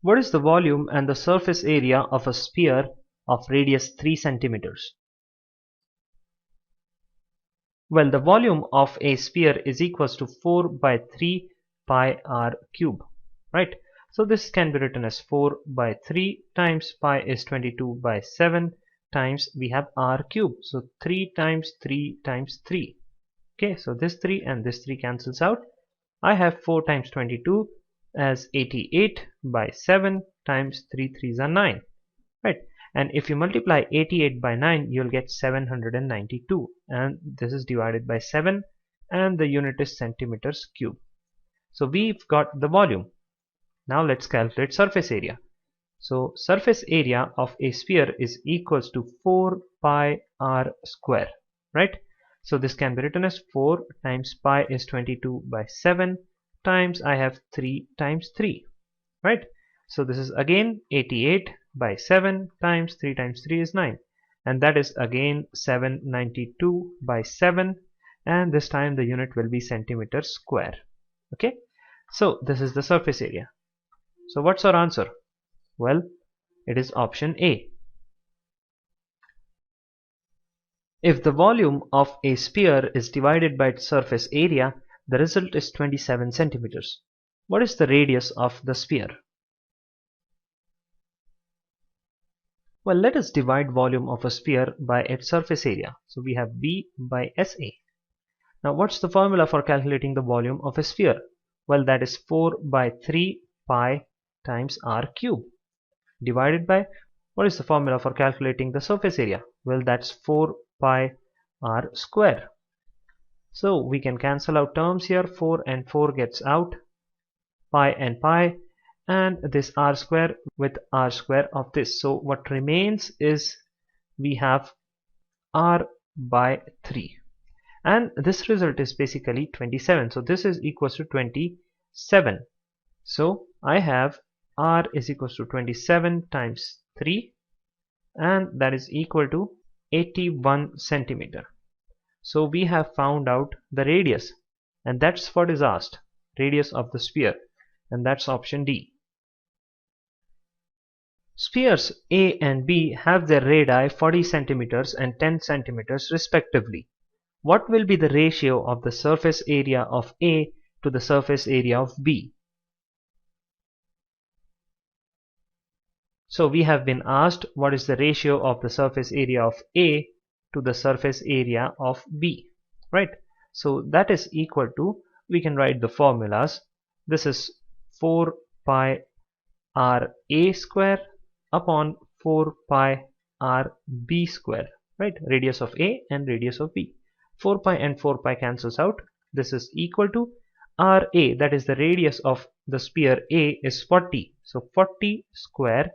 What is the volume and the surface area of a sphere of radius 3 centimeters? Well, the volume of a sphere is equals to 4 by 3 pi r cube, right? So this can be written as 4 by 3 times pi is 22 by 7 times we have r cube. So 3 times 3 times 3. Okay, so this 3 and this 3 cancels out. I have 4 times 22 as 88 by 7 times 3 3s are 9, right? And if you multiply 88 by 9, you'll get 792, and this is divided by 7, and the unit is centimeters cube. So we've got the volume. Now let's calculate surface area. So surface area of a sphere is equals to 4 pi r square, right? So this can be written as 4 times pi is 22 by 7 times I have 3 times 3, right? So this is again 88 by 7 times 3 times 3 is 9, and that is again 792 by 7, and this time the unit will be centimeters square. Okay, so this is the surface area. So what's our answer? Well, it is option A. If the volume of a sphere is divided by its surface area, the result is 27 centimeters. What is the radius of the sphere? Well, let us divide volume of a sphere by its surface area. So we have V by SA. Now what's the formula for calculating the volume of a sphere? Well, that is 4 by 3 pi times r cube divided by, what is the formula for calculating the surface area? Well, that's 4 pi r square. So we can cancel out terms here. 4 and 4 gets out, pi and pi, and this r square with r square of this. So what remains is we have r by 3, and this result is basically 27. So this is equals to 27. So I have r is equals to 27 times 3, and that is equal to 81 centimeter. So we have found out the radius, and that's what is asked, radius of the sphere, and that's option D. Spheres A and B have their radii 40 centimeters and 10 centimeters respectively. What will be the ratio of the surface area of A to the surface area of B? So we have been asked what is the ratio of the surface area of A to the surface area of B, right? So that is equal to, we can write the formulas. This is 4 pi r A square upon 4 pi r B square, right? Radius of A and radius of B. 4 pi and 4 pi cancels out. This is equal to RA, that is the radius of the sphere A is 40. So 40 square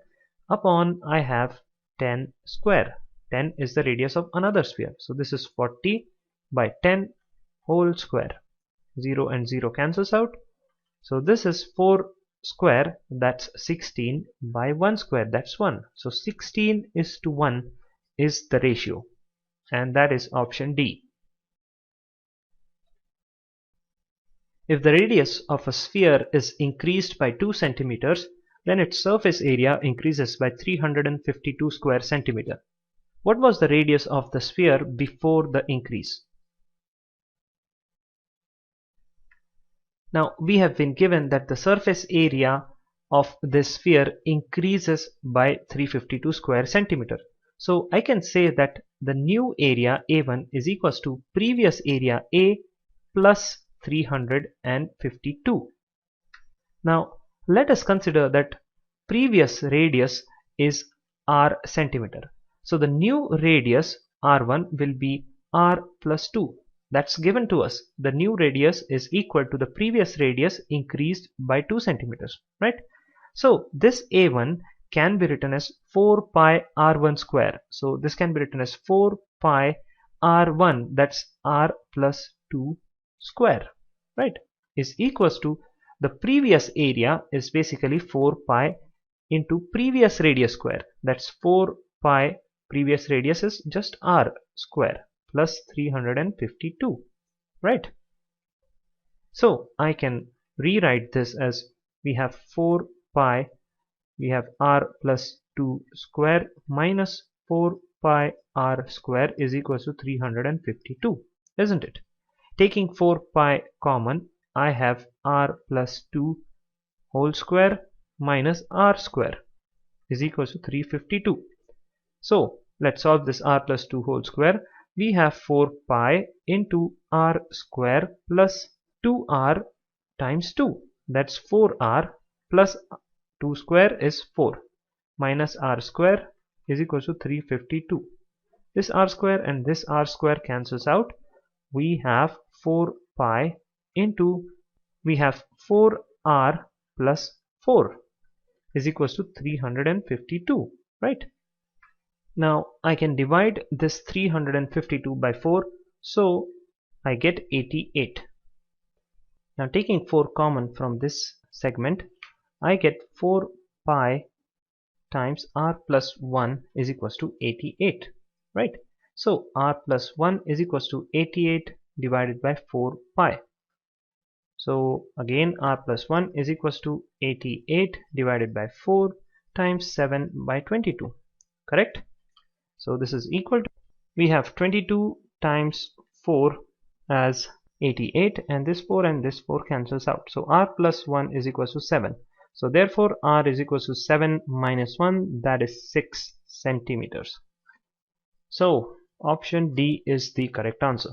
upon I have 10 square. 10 is the radius of another sphere. So this is 40 by 10 whole square. 0 and 0 cancels out. So this is 4 square, that's 16 by 1 square, that's 1. So 16 is to 1 is the ratio, and that is option D. If the radius of a sphere is increased by 2 centimeters, then its surface area increases by 352 square centimeter. What was the radius of the sphere before the increase? Now we have been given that the surface area of this sphere increases by 352 square centimeter. So I can say that the new area A1 is equals to previous area A plus 352. Now let us consider that previous radius is r centimeter. So the new radius r1 will be r plus 2. That's given to us. The new radius is equal to the previous radius increased by 2 centimeters, right? So this A1 can be written as 4 pi r1 square. So this can be written as 4 pi r1, that's r plus 2 square, right, is equals to the previous area is basically 4 pi into previous radius square. That's 4 pi, previous radius is just r square plus 352, right? So I can rewrite this as we have 4 pi we have r plus 2 square minus 4 pi r square is equals to 352, isn't it? Taking 4 pi common, I have r plus 2 whole square minus r square is equals to 352. So let's solve this r plus 2 whole square. We have 4 pi into r square plus 2r times 2. That's 4r plus 2 square is 4 minus r square is equals to 352. This r square and this r square cancels out. We have 4 pi into, we have 4r plus 4 is equals to 352, right? Now I can divide this 352 by 4, so I get 88. Now taking 4 common from this segment, I get 4 pi times r plus 1 is equals to 88, right? So r plus 1 is equals to 88 divided by 4 pi. So again r plus 1 is equals to 88 divided by 4 times 7 by 22, correct? So this is equal to, we have 22 times 4 as 88, and this 4 cancels out. So r plus 1 is equals to 7. So therefore r is equals to 7 minus 1, that is 6 centimeters. So option D is the correct answer.